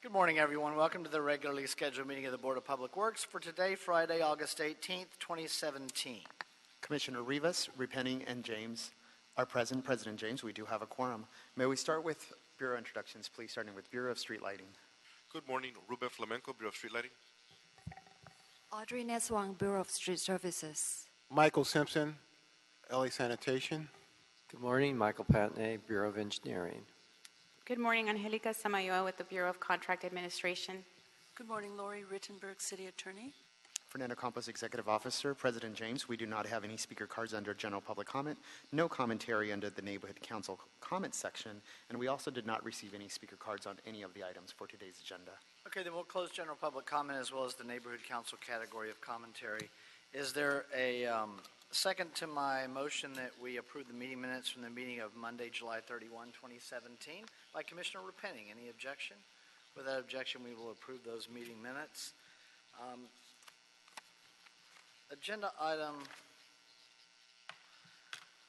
Good morning, everyone. Welcome to the regularly scheduled meeting of the Board of Public Works for today, Friday, August 18th, 2017. Commissioner Rivas, Repenning, and James are present. President James, we do have a quorum. May we start with Bureau introductions, please, starting with Bureau of Street Lighting. Good morning, Ruben Flamenco, Bureau of Street Lighting. Audrey Neswang, Bureau of Street Services. Michael Simpson, LA Sanitation. Good morning, Michael Patney, Bureau of Engineering. Good morning, Angelica Samayoa with the Bureau of Contract Administration. Good morning, Lori Rittenberg, City Attorney. Fernando Campos, Executive Officer. President James, we do not have any speaker cards under general public comment, no commentary under the Neighborhood Council comment section, and we also did not receive any speaker cards on any of the items for today's agenda. Okay, then we'll close general public comment as well as the Neighborhood Council category of commentary. Is there a second to my motion that we approve the meeting minutes from the meeting of Monday, July 31, 2017 by Commissioner Repenning? Any objection? Without objection, we will approve those meeting minutes. Agenda item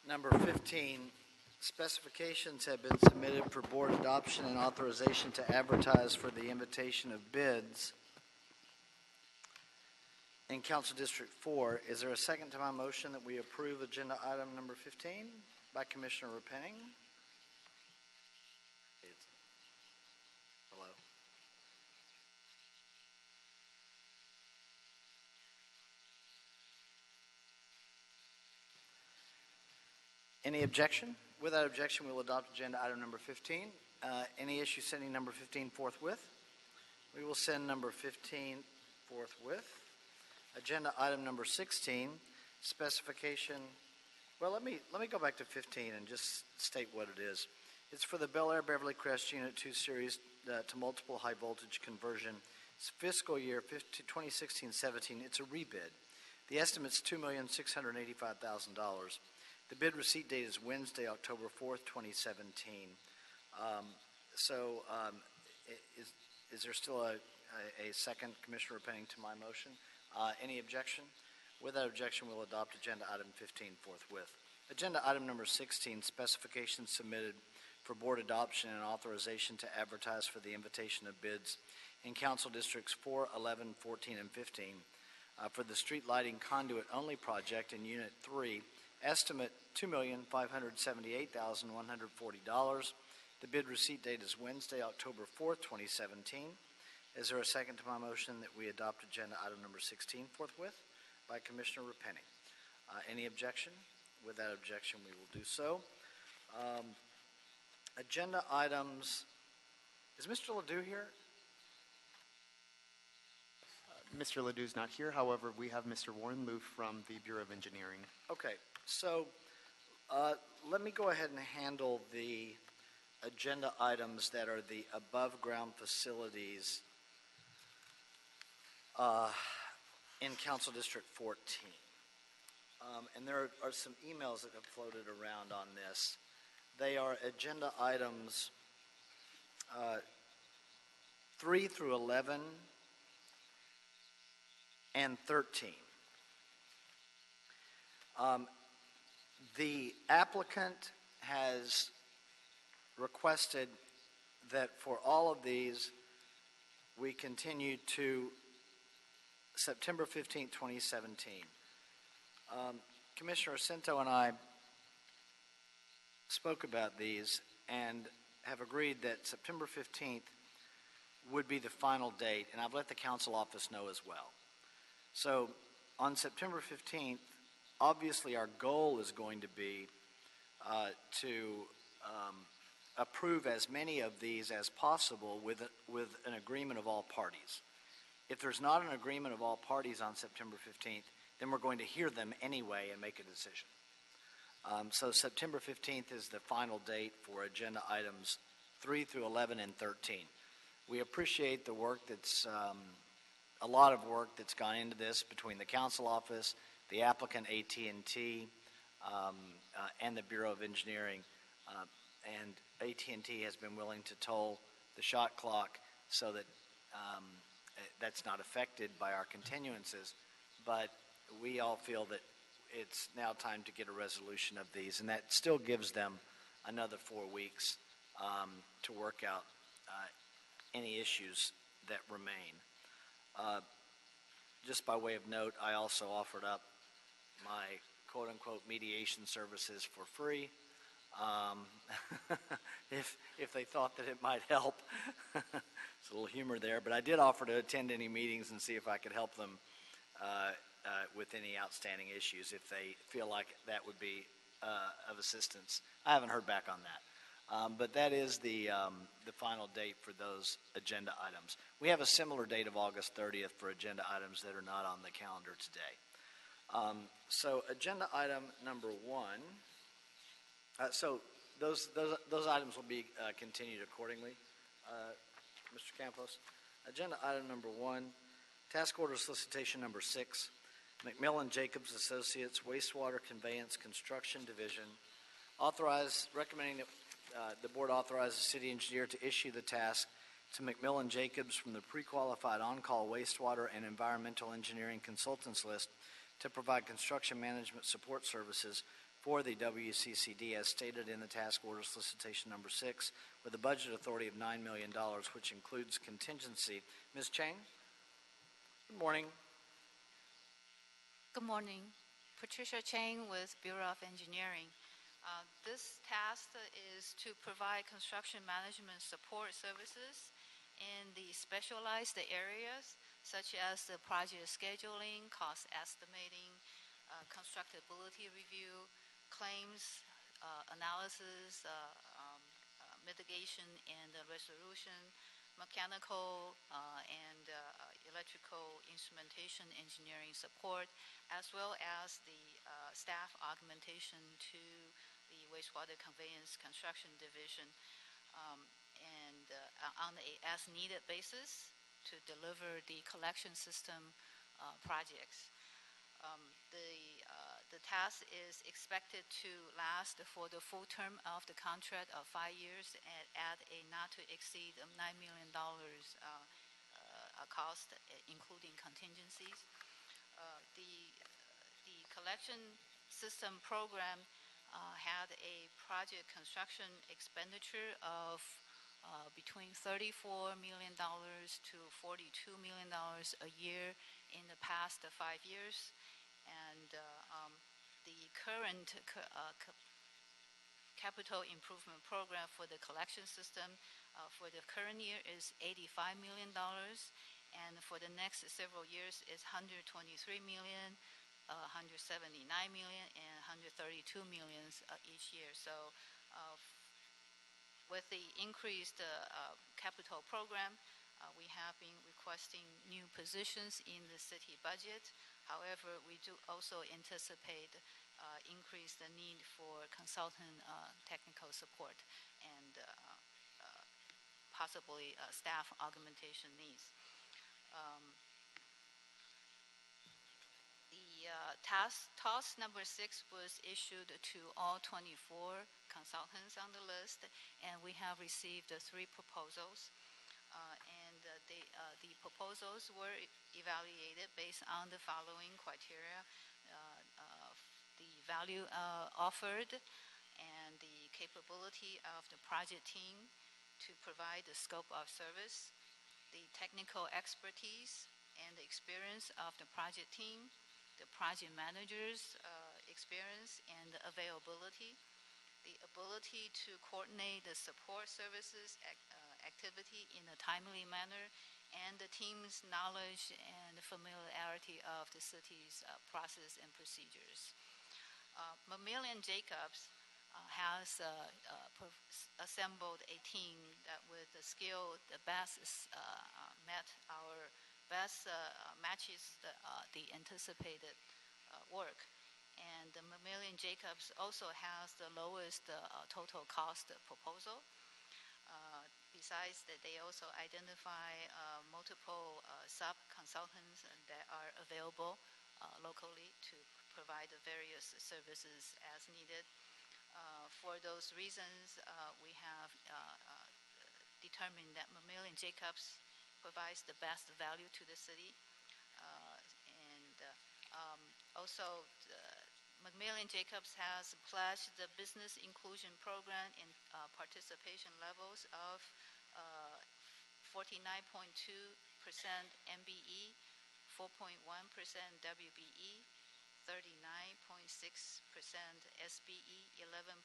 number 15, specifications have been submitted for board adoption and authorization to advertise for the invitation of bids in Council District 4. Is there a second to my motion that we approve agenda item number 15 by Commissioner Repenning? Hello. Any objection? Without objection, we will adopt agenda item number 15. Any issue sending number 15 forthwith? We will send number 15 forthwith. Agenda item number 16, specification. Well, let me go back to 15 and just state what it is. It's for the Bel Air Beverly Crest Unit 2 series to multiple high voltage conversion. It's fiscal year 2016-17. It's a rebid. The estimate's $2,685,000. The bid receipt date is Wednesday, October 4th, 2017. Is there still a second, Commissioner Repenning, to my motion? Any objection? Without objection, we'll adopt agenda item 15 forthwith. Agenda item number 16, specifications submitted for board adoption and authorization to advertise for the invitation of bids in Council Districts 4, 11, 14, and 15 for the street lighting conduit only project in Unit 3. Estimate $2,578,140. The bid receipt date is Wednesday, October 4th, 2017. Is there a second to my motion that we adopt agenda item number 16 forthwith by Commissioner Repenning? Any objection? Without objection, we will do so. Agenda items. Is Mr. Ledoux here? Mr. Ledoux is not here. However, we have Mr. Warren Loof from the Bureau of Engineering. Okay, so let me go ahead and handle the agenda items that are the above ground facilities in Council District 14. And there are some emails that have floated around on this. They are agenda items 3 through 11 and 13. The applicant has requested that for all of these, we continue to September 15, 2017. Commissioner Cinto and I spoke about these and have agreed that September 15th would be the final date, and I've let the council office know as well. So on September 15th, obviously our goal is going to be to approve as many of these as possible with an agreement of all parties. If there's not an agreement of all parties on September 15th, then we're going to hear them anyway and make a decision. So September 15th is the final date for agenda items 3 through 11 and 13. We appreciate the work that's, a lot of work that's gone into this between the council office, the applicant AT&T, and the Bureau of Engineering. And AT&T has been willing to toll the shot clock so that that's not affected by our continuances. But we all feel that it's now time to get a resolution of these, and that still gives them another 4 weeks to work out any issues that remain. Just by way of note, I also offered up my quote-unquote mediation services for free, if they thought that it might help. There's a little humor there, but I did offer to attend any meetings and see if I could help them with any outstanding issues if they feel like that would be of assistance. I haven't heard back on that. But that is the final date for those agenda items. We have a similar date of August 30th for agenda items that are not on the calendar today. So agenda item number one, so those items will be continued accordingly, Mr. Campos. Agenda item number one, task order solicitation number 6, McMillan Jacobs Associates Wastewater Conveyance Construction Division, recommending that the board authorize the city engineer to issue the task to McMillan Jacobs from the pre-qualified on-call wastewater and environmental engineering consultants list to provide construction management support services for the WCCD as stated in the task order solicitation number 6 with a budget authority of $9 million, which includes contingency. Ms. Chang? Good morning. Good morning. Patricia Chang with Bureau of Engineering. This task is to provide construction management support services in the specialized areas such as the project scheduling, cost estimating, constructability review, claims analysis, mitigation and resolution, mechanical and electrical instrumentation engineering support, as well as the staff augmentation to the wastewater conveyance construction division, and on a as-needed basis to deliver the collection system projects. The task is expected to last for the full term of the contract of 5 years at a not to exceed $9 million cost, including contingencies. The collection system program had a project construction expenditure of between $34 million to $42 million a year in the past 5 years. And the current capital improvement program for the collection system for the current year is $85 million, and for the next several years is $123 million, $179 million, and $132 million each year. So with the increased capital program, we have been requesting new positions in the city budget. However, we do also anticipate increase the need for consultant technical support and possibly staff augmentation needs. The task number 6 was issued to all 24 consultants on the list, and we have received 3 proposals. The proposals were evaluated based on the following criteria: the value offered and the capability of the project team to provide the scope of service, the technical expertise and the experience of the project team, the project manager's experience and availability, the ability to coordinate the support services activity in a timely manner, and the team's knowledge and familiarity of the city's process and procedures. McMillan Jacobs has assembled a team that with the skill the best met our best matches the anticipated work. And the McMillan Jacobs also has the lowest total cost proposal. Besides that, they also identify multiple sub-consultants that are available locally to provide the various services as needed. For those reasons, we have determined that McMillan Jacobs provides the best value to the city. Also, McMillan Jacobs has pledged the business inclusion program in participation levels of 49.2% MBE, 4.1% WBE, 39.6% SBE, 11.4%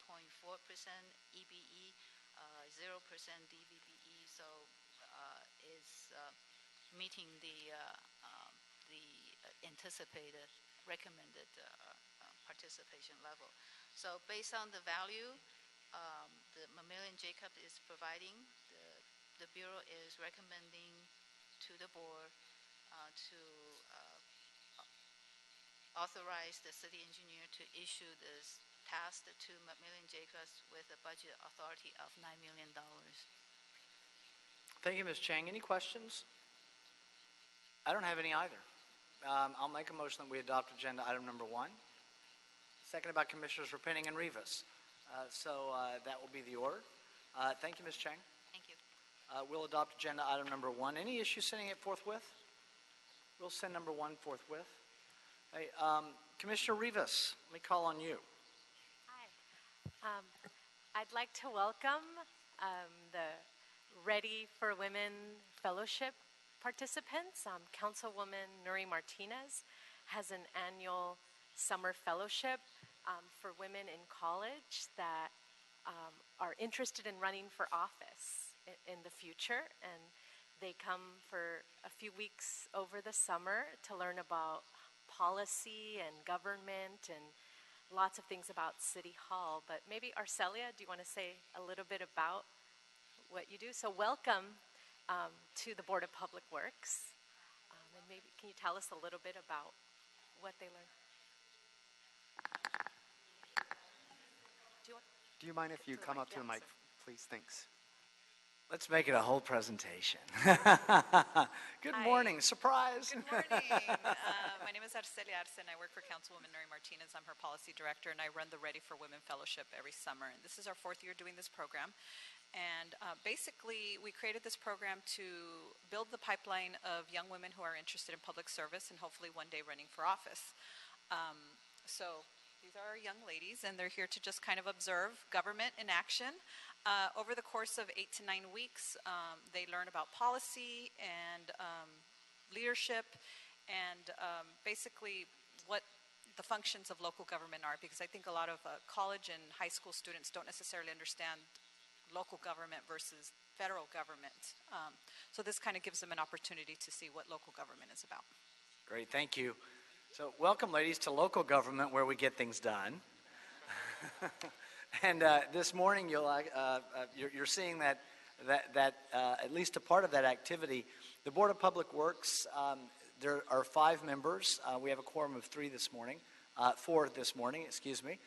EBE, 0% DVBE. So is meeting the anticipated recommended participation level. So based on the value the Mammalian Jacob is providing, the Bureau is recommending to the board to authorize the city engineer to issue this task to Macmillan Jacobs with a budget authority of $9 million. Thank you, Ms. Chang. Any questions? I don't have any either. I'll make a motion that we adopt agenda item number 1. Seconded by Commissioners Repenning and Rivas. That will be the order. Thank you, Ms. Chang. Thank you. We'll adopt agenda item number 1. Any issues sending it forthwith? We'll send number 1 forthwith. Hey, Commissioner Rivas, let me call on you. Hi. I'd like to welcome the Ready for Women Fellowship participants. Councilwoman Nuri Martinez has an annual summer fellowship for women in college that are interested in running for office in the future, and they come for a few weeks over the summer to learn about policy and government and lots of things about City Hall. But maybe Arcelia, do you want to say a little bit about what you do? So welcome to the Board of Public Works, and maybe can you tell us a little bit about what they learn? Do you mind if you come up to the mic, please? Thanks. Let's make it a whole presentation. Good Hi. morning. Surprise. Good morning. My name is Arcelia Arce, and I work for Councilwoman Nuri Martinez. I'm her policy director, and I run the Ready for Women Fellowship every summer. And this is our 4th year doing this program. And basically, we created this program to build the pipeline of young women who are interested in public service and hopefully one day running for office. So these are our young ladies, and they're here to just kind of observe government in action. Over the course of 8 to 9 weeks, they learn about policy and leadership and basically what the functions of local government are, because I think a lot of college and high school students don't necessarily understand local government versus federal government. So this kind of gives them an opportunity to see what local government is about. Great, thank you. So welcome, ladies, to local government where we get things done. And this morning, you're seeing that at least a part of that activity. The Board of Public Works, there are 5 members. We have a quorum of 4 this morning, excuse me.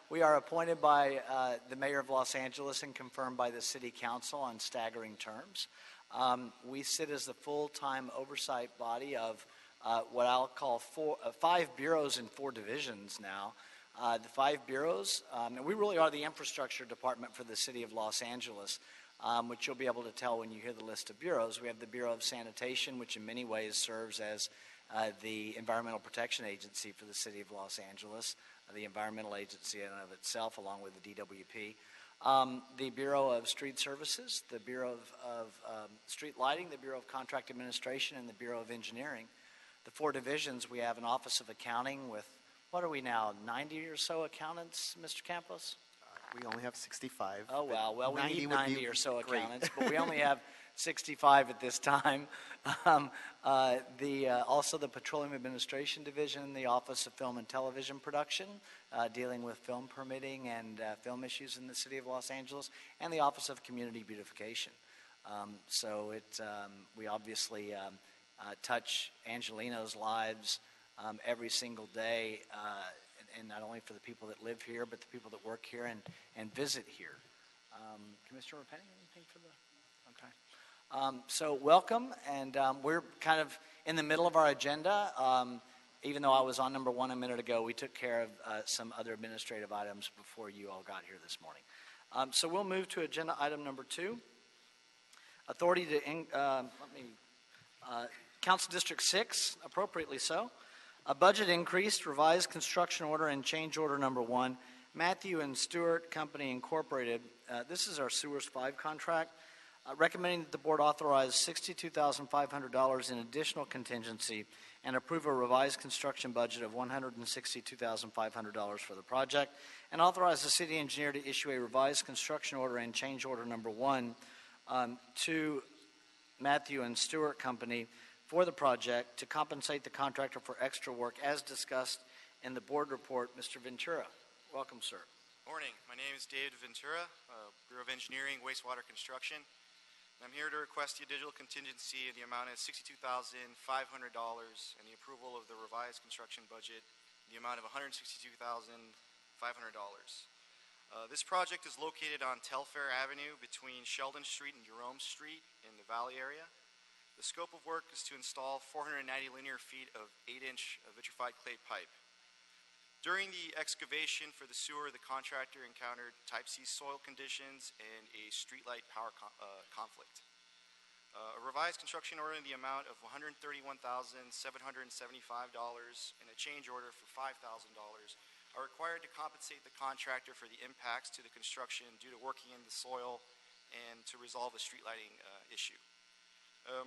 We are appointed by the Mayor of Los Angeles and confirmed by the City Council on staggering terms. We sit as the full-time oversight body of what I'll call 5 bureaus and 4 divisions now. The 5 bureaus, and we really are the infrastructure department for the City of Los Angeles, which you'll be able to tell when you hear the list of bureaus. We have the Bureau of Sanitation, which in many ways serves as the Environmental Protection Agency for the City of Los Angeles, the environmental agency in and of itself, along with the DWP. The Bureau of Street Services, the Bureau of Street Lighting, the Bureau of Contract Administration, and the Bureau of Engineering. The 4 divisions, we have an Office of Accounting with, what are we now, 90 or so accountants, Mr. Campos? We only have 65. Oh, well, we need 90 90 or so great. accountants, but we only have 65 at this time. Also the Petroleum Administration Division, the Office of Film and Television Production, dealing with film permitting and film issues in the City of Los Angeles, and the Office of Community Beautification. We obviously touch Angelinos' lives every single day, and not only for the people that live here, but the people that work here and visit here. Commissioner Repenning, anything for the? Okay. So welcome, and we're kind of in the middle of our agenda. Even though I was on number 1 a minute ago, we took care of some other administrative items before you all got here this morning. So we'll move to agenda item number 2. Authority to, Council District 6, appropriately so. A budget increase, revised construction order, and change order number 1. Matthew and Stewart Company Incorporated. This is our Sewers 5 contract. recommending that the board authorize $62,500 in additional contingency and approve a revised construction budget of $162,500 for the project, and authorize the city engineer to issue a revised construction order and change order number 1 to Matthew and Stewart Company for the project to compensate the contractor for extra work as discussed in the board report. Mr. Ventura, welcome, sir. Morning. My name is David Ventura, Bureau of Engineering, Wastewater Construction. I'm here to request the additional contingency in the amount of $62,500 and the approval of the revised construction budget in the amount of $162,500. This project is located on Telfair Avenue between Sheldon Street and Jerome Street in the Valley area. The scope of work is to install 490 linear feet of 8-inch vitrified clay pipe. During the excavation for the sewer, the contractor encountered Type C soil conditions and a streetlight power conflict. A revised construction order in the amount of $131,775 and a change order for $5,000 are required to compensate the contractor for the impacts to the construction due to working in the soil and to resolve the street lighting issue.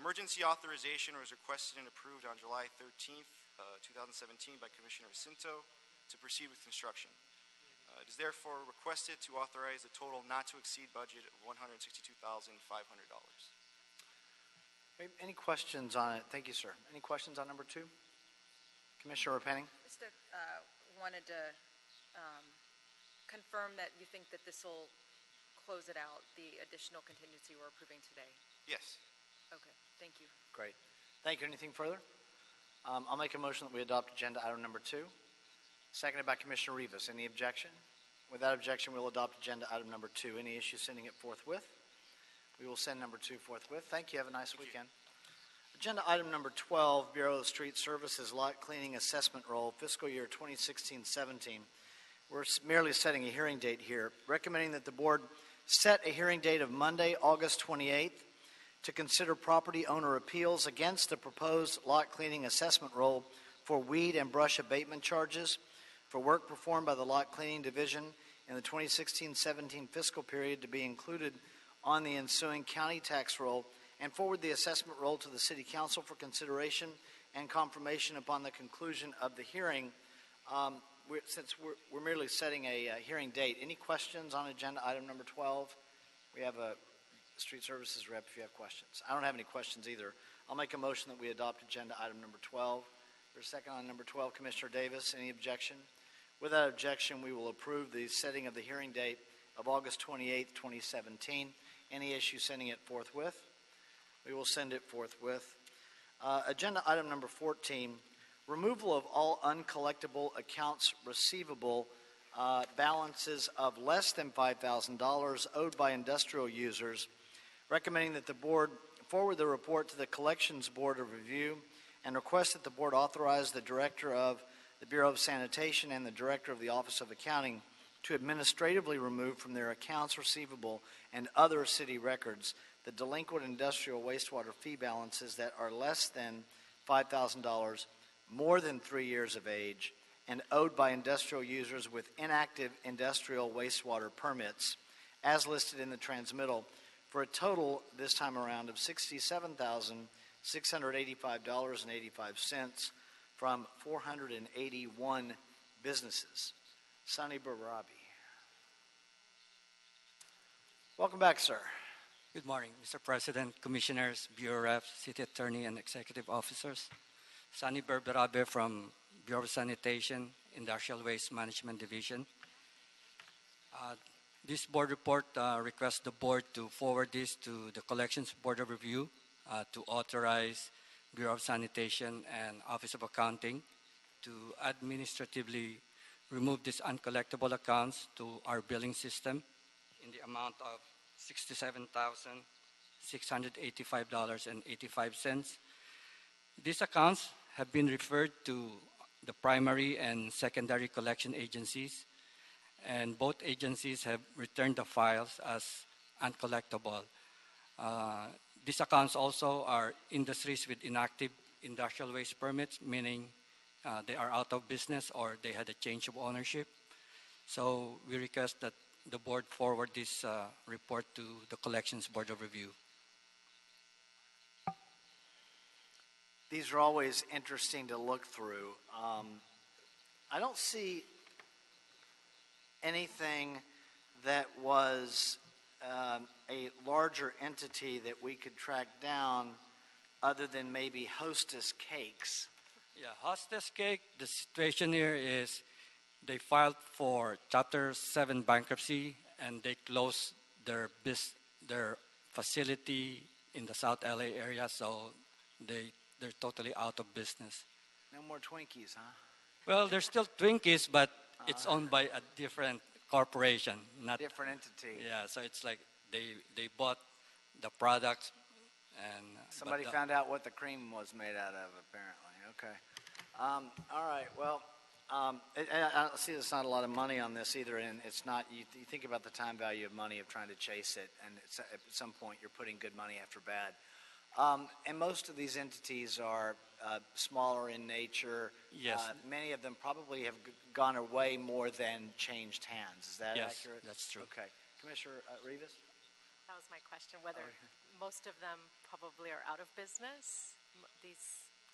Emergency authorization was requested and approved on July 13th, 2017 by Commissioner Jacinto to proceed with construction. It is therefore requested to authorize a total not to exceed budget of $162,500. Any questions on it? Thank you, sir. Any questions on number 2? Commissioner Repenning? Just wanted to confirm that you think that this will close it out, the additional contingency we're approving today. Yes. Okay, thank you. Great. Thank you. Anything further? I'll make a motion that we adopt agenda item number 2. Seconded by Commissioner Rivas. Any objection? Without objection, we'll adopt agenda item number 2. Any issue sending it forthwith? We will send number 2 forthwith. Thank you. Have a nice weekend. Agenda item number 12, Bureau of Street Services Lot Cleaning Assessment Roll, fiscal year 2016-17. We're merely setting a hearing date here, recommending that the board set a hearing date of Monday, August 28th, to consider property owner appeals against the proposed lot cleaning assessment roll for weed and brush abatement charges for work performed by the Lot Cleaning Division in the 2016-17 fiscal period to be included on the ensuing county tax roll, and forward the assessment roll to the City Council for consideration and confirmation upon the conclusion of the hearing. Since we're merely setting a hearing date, any questions on agenda item number 12? We have a Street Services rep if you have questions. I don't have any questions either. I'll make a motion that we adopt agenda item number 12. There's a second on number 12, Commissioner Davis. Any objection? Without objection, we will approve the setting of the hearing date of August 28th, 2017. Any issue sending it forthwith? We will send it forthwith. Agenda item number 14, removal of all uncollectible accounts receivable balances of less than $5,000 owed by industrial users, recommending that the board forward the report to the Collections Board of Review and request that the board authorize the Director of the Bureau of Sanitation and the Director of the Office of Accounting to administratively remove from their accounts receivable and other city records the delinquent industrial wastewater fee balances that are less than $5,000, more than 3 years of age, and owed by industrial users with inactive industrial wastewater permits, as listed in the transmittal, for a total this time around of $67,685.85 from 481 businesses. Sonny Barabi. Welcome back, sir. Good morning, Mr. President, Commissioners, Bureau Reps, City Attorney, and Executive Officers. Sunny Berberabe from Bureau of Sanitation, Industrial Waste Management Division. This board report requests the board to forward this to the Collections Board of Review to authorize Bureau of Sanitation and Office of Accounting to administratively remove these uncollectible accounts to our billing system in the amount of $67,685.85. These accounts have been referred to the primary and secondary collection agencies, and both agencies have returned the files as uncollectible. These accounts also are industries with inactive industrial waste permits, meaning they are out of business or they had a change of ownership. So we request that the board forward this report to the Collections Board of Review. these are always interesting to look through. I don't see anything that was a larger entity that we could track down other than maybe Hostess Cakes. Yeah, Hostess Cake, the situation here is they filed for Chapter 7 bankruptcy and they closed their facility in the South LA area, so they're totally out of business. No more Twinkies, huh? Well, there's still Twinkies, but it's owned by a different corporation, not Different entity. yeah. So it's like they bought the products and Somebody but found out what the cream was made out of, apparently. Okay. All right. Well, I see there's not a lot of money on this either, and it's not. You think about the time value of money of trying to chase it, and at some point you're putting good money after bad. And most of these entities are smaller in nature. Yes. Many of them probably have gone away more than changed hands. Is that Yes, accurate? that's true. Okay. Commissioner Rivas? That was my question, whether most of them probably are out of business?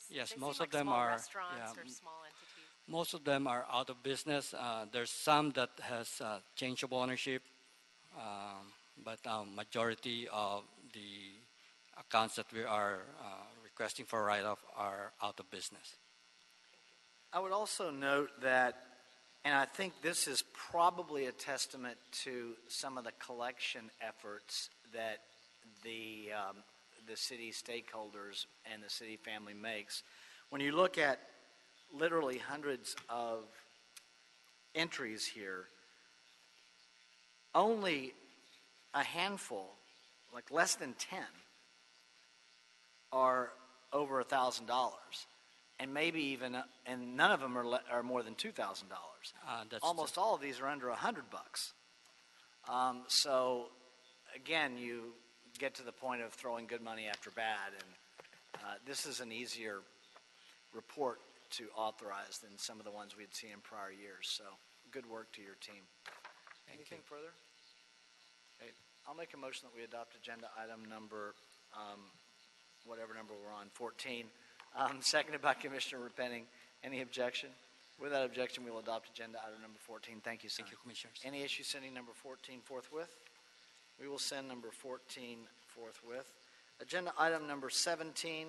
Yes, they most seem of like them small are. restaurants Yeah, or small entities. most of them are out of business. There's some that has change of ownership, but majority of the accounts that we are requesting for write-off are out of business. I would also note that, and I think this is probably a testament to some of the collection efforts that the city stakeholders and the city family makes. When you look at literally hundreds of entries here, only a handful, like less than 10, are over $1,000, and maybe even, and none of them are more than $2,000. Almost all of these are under $100. So, again, you get to the point of throwing good money after bad, and this is an easier report to authorize than some of the ones we'd seen in prior years. So, good work to your team. Anything further? Okay, I'll make a motion that we adopt agenda item number, whatever number we're on, 14, seconded by Commissioner Repenning. Any objection? Without objection, we will adopt agenda item number 14. Thank you, Senator. Thank you, Commissioners. Any issue sending number 14 forthwith? We will send number 14 forthwith. Agenda item number 17,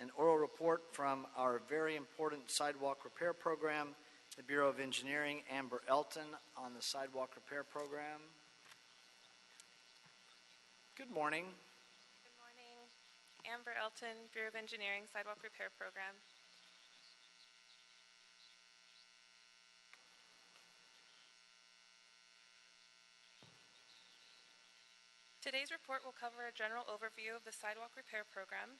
an oral report from our very important sidewalk repair program, the Bureau of Engineering, Amber Elton, on the sidewalk repair program. Good morning. Good morning. Amber Elton, Bureau of Engineering, Sidewalk Repair Program. Today's report will cover a general overview of the sidewalk repair program,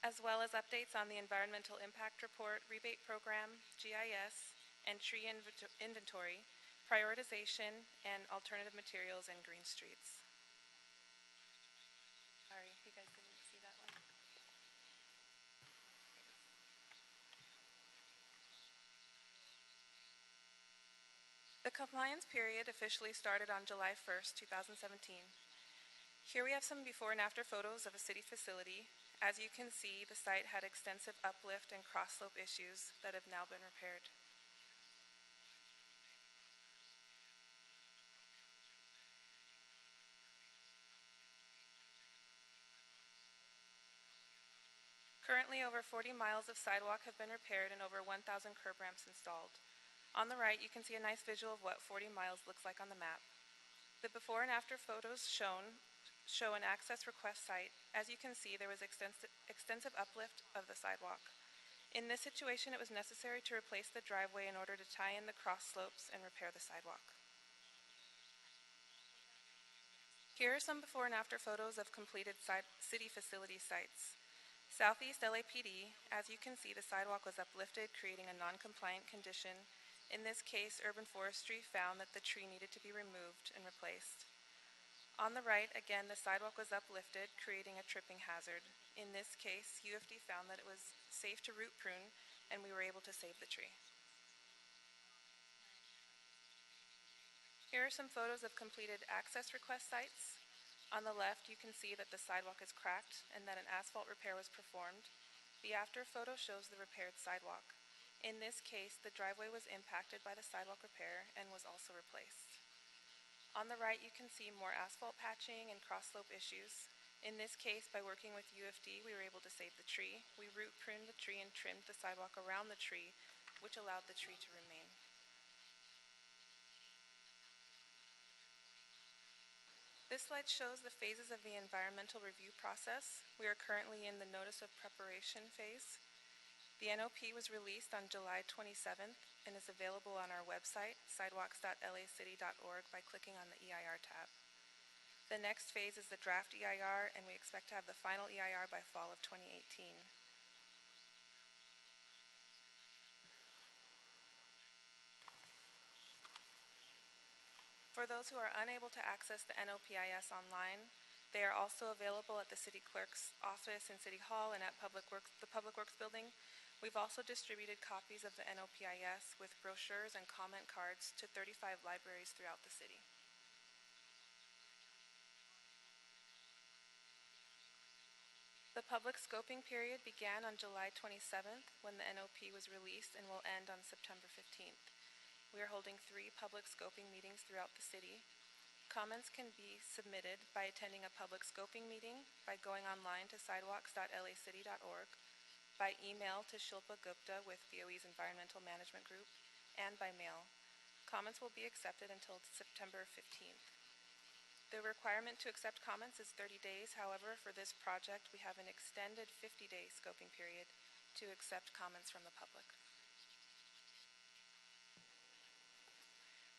as well as updates on the Environmental Impact Report, Rebate Program, GIS, and tree inventory, prioritization, and alternative materials and green streets. Sorry, you guys didn't see that one. The compliance period officially started on July 1st, 2017. Here we have some before and after photos of a city facility. As you can see, the site had extensive uplift and cross slope issues that have now been repaired. Currently, over 40 miles of sidewalk have been repaired and over 1,000 curb ramps installed. On the right, you can see a nice visual of what 40 miles looks like on the map. The before and after photos show an access request site. As you can see, there was extensive uplift of the sidewalk. In this situation, it was necessary to replace the driveway in order to tie in the cross slopes and repair the sidewalk. Here are some before and after photos of completed city facility sites. Southeast LAPD, as you can see, the sidewalk was uplifted, creating a non-compliant condition. In this case, Urban Forestry found that the tree needed to be removed and replaced. On the right, again, the sidewalk was uplifted, creating a tripping hazard. In this case, UFD found that it was safe to root prune, and we were able to save the tree. Here are some photos of completed access request sites. On the left, you can see that the sidewalk is cracked and that an asphalt repair was performed. The after photo shows the repaired sidewalk. In this case, the driveway was impacted by the sidewalk repair and was also replaced. On the right, you can see more asphalt patching and cross-slope issues. In this case, by working with UFD, we were able to save the tree. We root pruned the tree and trimmed the sidewalk around the tree, which allowed the tree to remain. This slide shows the phases of the environmental review process. We are currently in the notice of preparation phase. The NOP was released on July 27th and is available on our website, sidewalks.lacity.org, by clicking on the EIR tab. The next phase is the draft EIR, and we expect to have the final EIR by fall of 2018. For those who are unable to access the NOPIS online, they are also available at the City Clerk's office in City Hall and at the Public Works Building. We've also distributed copies of the NOPIS with brochures and comment cards to 35 libraries throughout the city. The public scoping period began on July 27th when the NOP was released and will end on September 15th. We are holding 3 public scoping meetings throughout the city. Comments can be submitted by attending a public scoping meeting, by going online to sidewalks.lacity.org, by email to Shilpa Gupta with BOE's Environmental Management Group, and by mail. Comments will be accepted until September 15th. The requirement to accept comments is 30 days. However, for this project, we have an extended 50-day scoping period to accept comments from the public.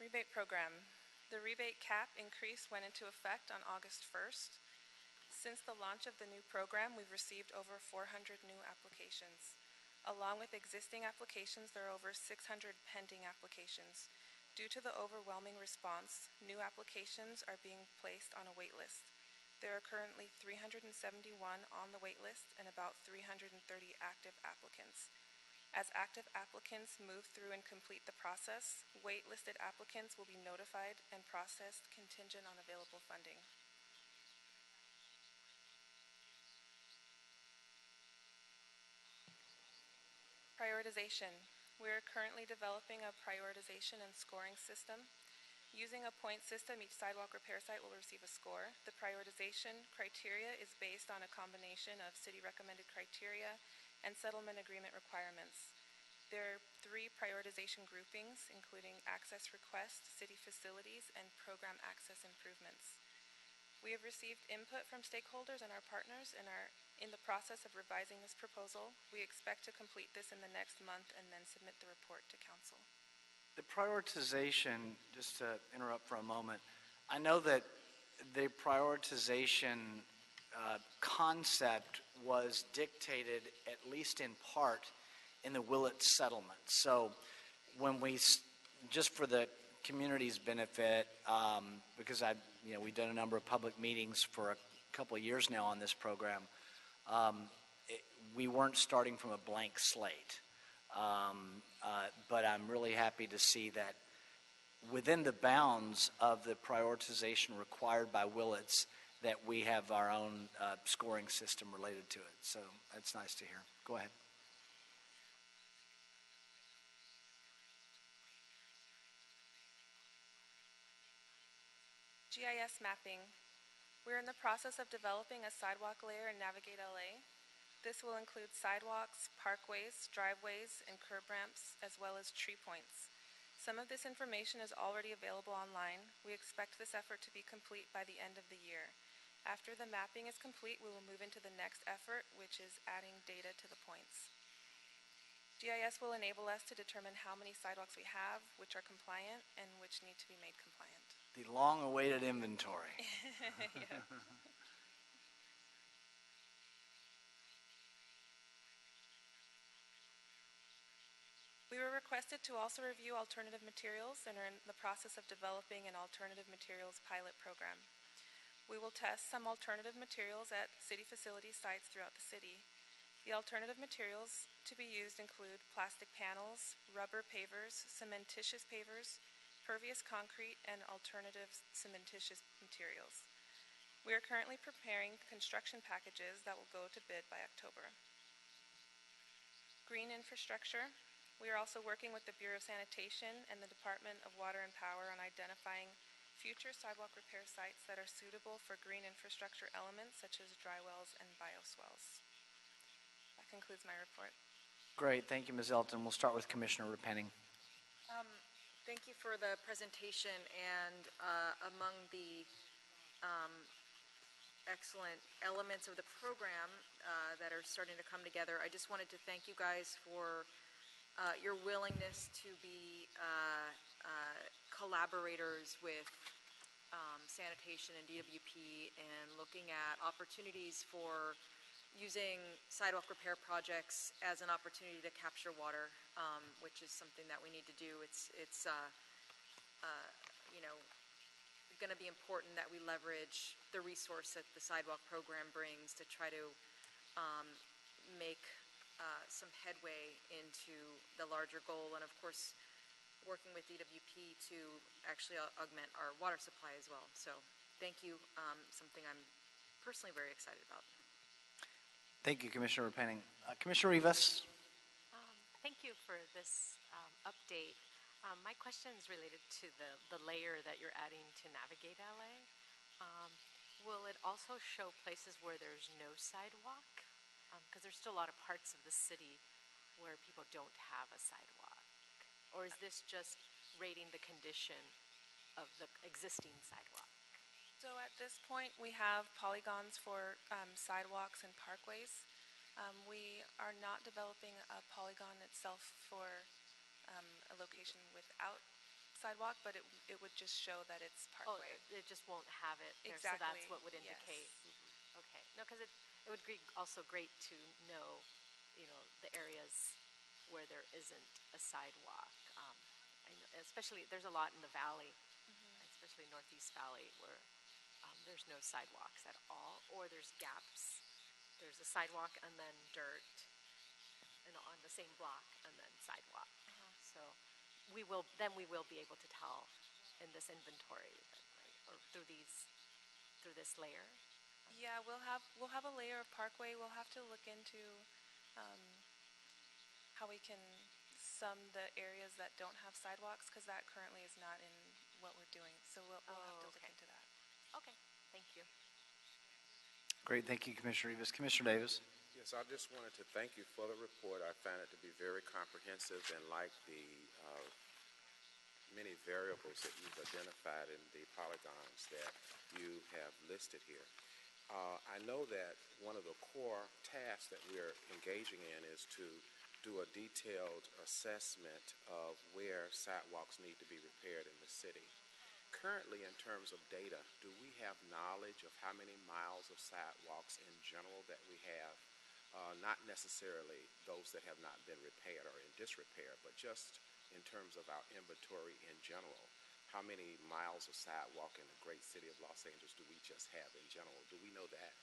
Rebate program. The rebate cap increase went into effect on August 1st. Since the launch of the new program, we've received over 400 new applications. Along with existing applications, there are over 600 pending applications. Due to the overwhelming response, new applications are being placed on a wait list. There are currently 371 on the wait list and about 330 active applicants. As active applicants move through and complete the process, wait-listed applicants will be notified and processed contingent on available funding. Prioritization. We are currently developing a prioritization and scoring system. Using a point system, each sidewalk repair site will receive a score. The prioritization criteria is based on a combination of city-recommended criteria and settlement agreement requirements. There are 3 prioritization groupings, including access request, city facilities, and program access improvements. We have received input from stakeholders and our partners and are in the process of revising this proposal. We expect to complete this in the next month and then submit the report to council. The prioritization, just to interrupt for a moment, I know that the prioritization concept was dictated, at least in part, in the Willett settlement. So when just for the community's benefit, because we've done a number of public meetings for a couple of years now on this program, we weren't starting from a blank slate. But I'm really happy to see that within the bounds of the prioritization required by Willett's, that we have our own scoring system related to it. So that's nice to hear. Go ahead. GIS mapping. We're in the process of developing a sidewalk layer in Navigate LA. This will include sidewalks, parkways, driveways, and curb ramps, as well as tree points. Some of this information is already available online. We expect this effort to be complete by the end of the year. After the mapping is complete, we will move into the next effort, which is adding data to the points. GIS will enable us to determine how many sidewalks we have, which are compliant, and which need to be made compliant. The long-awaited inventory. Yeah. We were requested to also review alternative materials and are in the process of developing an alternative materials pilot program. We will test some alternative materials at city facility sites throughout the city. The alternative materials to be used include plastic panels, rubber pavers, cementitious pavers, pervious concrete, and alternative cementitious materials. We are currently preparing construction packages that will go to bid by October. Green infrastructure. We are also working with the Bureau of Sanitation and the Department of Water and Power on identifying future sidewalk repair sites that are suitable for green infrastructure elements such as dry wells and bioswales. That concludes my report. Great, thank you, Ms. Elton. We'll start with Commissioner Repenning. Thank you for the presentation, and among the excellent elements of the program that are starting to come together, I just wanted to thank you guys for your willingness to be collaborators with sanitation and DWP and looking at opportunities for using sidewalk repair projects as an opportunity to capture water, which is something that we need to do. It's you know, going to be important that we leverage the resource that the sidewalk program brings to try to make some headway into the larger goal, and of course working with DWP to actually augment our water supply as well. So thank you, something I'm personally very excited about. Thank you, Commissioner Repenning. Commissioner Rivas. Thank you for this update. My question is related to the layer that you're adding to navigate LA. Will it also show places where there's no sidewalk? Because there's still a lot of parts of the city where people don't have a sidewalk. Or is this just rating the condition of the existing sidewalk? So at this point, we have polygons for sidewalks and parkways. We are not developing a polygon itself for a location without sidewalk, but it would just show that it's parkway. Oh, it just won't have it there, Exactly. so that's what would indicate. Yes. Mm-hmm. Okay. No, because it would be also great to know, the areas where there isn't a sidewalk. I know, especially, there's a lot in the valley, especially Northeast Valley, where there's no sidewalks at all, or there's gaps. There's a sidewalk and then dirt, on the same block, and then sidewalk. So we will be able to tell in this inventory, right, or through this layer. Yeah, we'll have a layer of parkway. We'll have to look into how we can sum the areas that don't have sidewalks, because that currently is not in what we're doing. So we'll have to look into that. Okay, thank you. Great, thank you, Commissioner Rivas. Commissioner Davis. Yes, I just wanted to thank you for the report. I found it to be very comprehensive and like the many variables that you've identified in the polygons that you have listed here. I know that one of the core tasks that we're engaging in is to do a detailed assessment of where sidewalks need to be repaired in the city. Currently, in terms of data, do we have knowledge of how many miles of sidewalks in general that we have? Not necessarily those that have not been repaired or in disrepair, but just in terms of our inventory in general. How many miles of sidewalk in the great city of Los Angeles do we just have in general? Do we know that?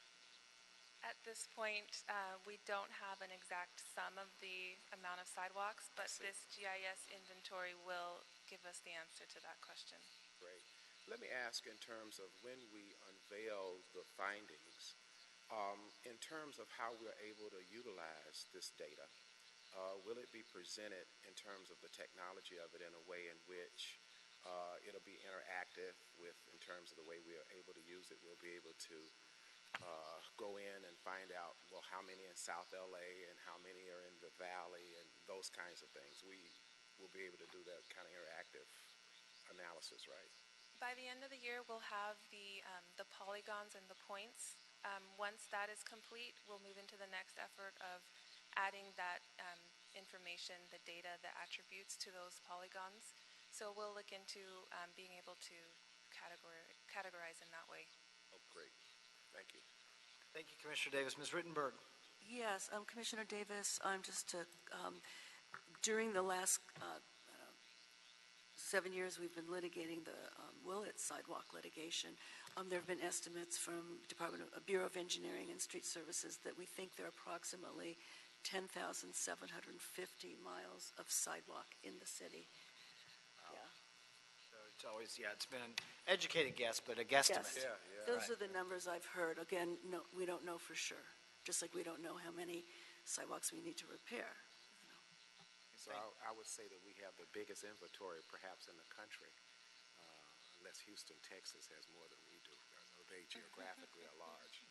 At this point, we don't have an exact sum of the amount of sidewalks, but this GIS inventory will give us the answer to that question. Great. Let me ask, in terms of when we unveil the findings, in terms of how we're able to utilize this data, will it be presented in terms of the technology of it in a way in which it'll be interactive in terms of the way we are able to use it? We'll be able to go in and find out, well, how many in South LA and how many are in the Valley and those kinds of things. We will be able to do that kind of interactive analysis, right? By the end of the year, we'll have the polygons and the points. Once that is complete, we'll move into the next effort of adding that information, the data, the attributes to those polygons. So we'll look into being able to categorize in that way. Oh, great. Thank you. Thank you, Commissioner Davis. Ms. Rittenberg. Yes, Commissioner Davis, during the last 7 years we've been litigating the Willett sidewalk litigation. There have been estimates from Bureau of Engineering and Street Services that we think there are approximately 10,750 miles of sidewalk in the city. So always, yeah, it's been an educated guess, but a guesstimate. Yes. Those are the numbers I've heard. Again, no, we don't know for sure, just like we don't know how many sidewalks we need to repair. So I would say that we have the biggest inventory perhaps in the country, unless Houston, Texas has more than we do. I know they geographically are large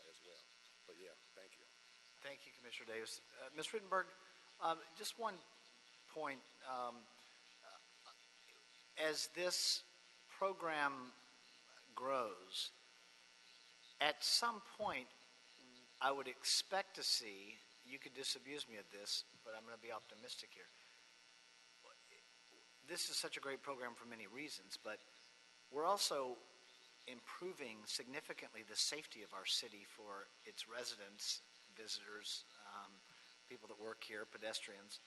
as well. But yeah, thank you. Thank you, Commissioner Davis. Ms. Rittenberg, just one point. As this program grows, at some point, I would expect to see, you could disabuse me of this, but I'm going to be optimistic here. This is such a great program for many reasons, but we're also improving significantly the safety of our city for its residents, visitors, people that work here, pedestrians.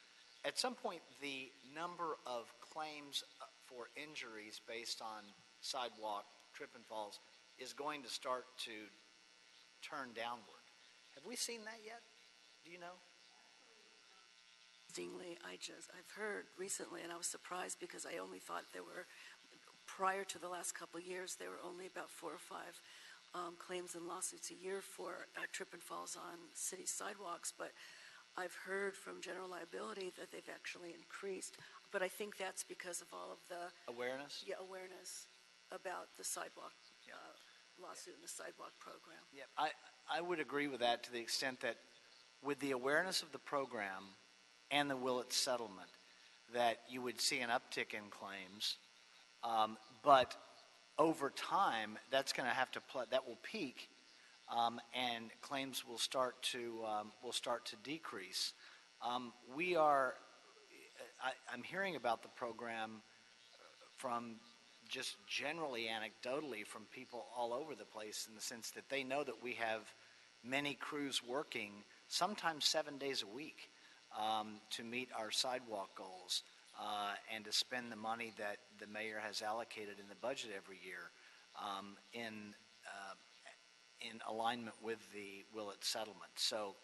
At some point, the number of claims for injuries based on sidewalk trip and falls is going to start to turn downward. Have we seen that yet? Do you know? Interestingly, I've heard recently, and I was surprised because I only thought there were, prior to the last couple of years, there were only about 4 or 5 claims and lawsuits a year for trip and falls on city sidewalks, but I've heard from general liability that they've actually increased, but I think that's because of all of the awareness. Yeah, awareness about the sidewalk lawsuit and the sidewalk program. Yeah, I would agree with that to the extent that with the awareness of the program and the Willits settlement, that you would see an uptick in claims, but over time, that's going to have to that will peak. And claims will start to decrease. I'm hearing about the program from just generally anecdotally from people all over the place in the sense that they know that we have many crews working, sometimes 7 days a week, to meet our sidewalk goals and to spend the money that the mayor has allocated in the budget every year in alignment with the Willits settlement. So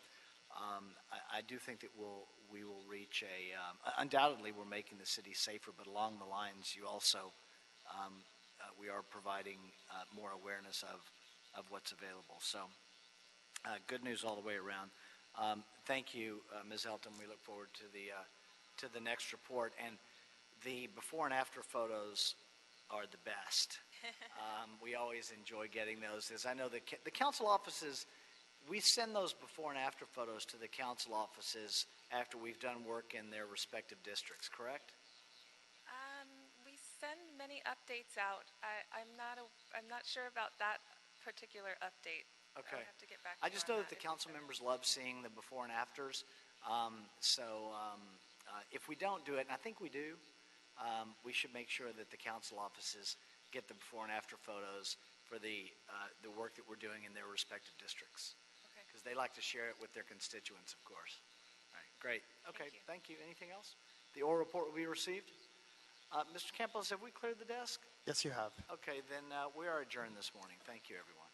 I do think that we will reach undoubtedly we're making the city safer, but along the lines you also, we are providing more awareness of what's available. So good news all the way around. Thank you, Ms. Elton. We look forward to the next report. And the before and after photos are the best. We always enjoy getting those. As I know the council offices, we send those before and after photos to the council offices after we've done work in their respective districts, correct? We send many updates out. I'm not sure about that particular update. Okay. I'll have to get back to I you just on know that that the if council members love seeing the before and afters. If we don't do it, and I think we do, we should make sure that the council offices get the before and after photos for the work that we're doing in their respective districts. Okay. Because they like to share it with their constituents, of course. All right, great. Okay, thank you. Anything else? The oral report will be received. Mr. Campos, have we cleared the desk? Yes, you have. Okay, then we are adjourned this morning. Thank you, everyone.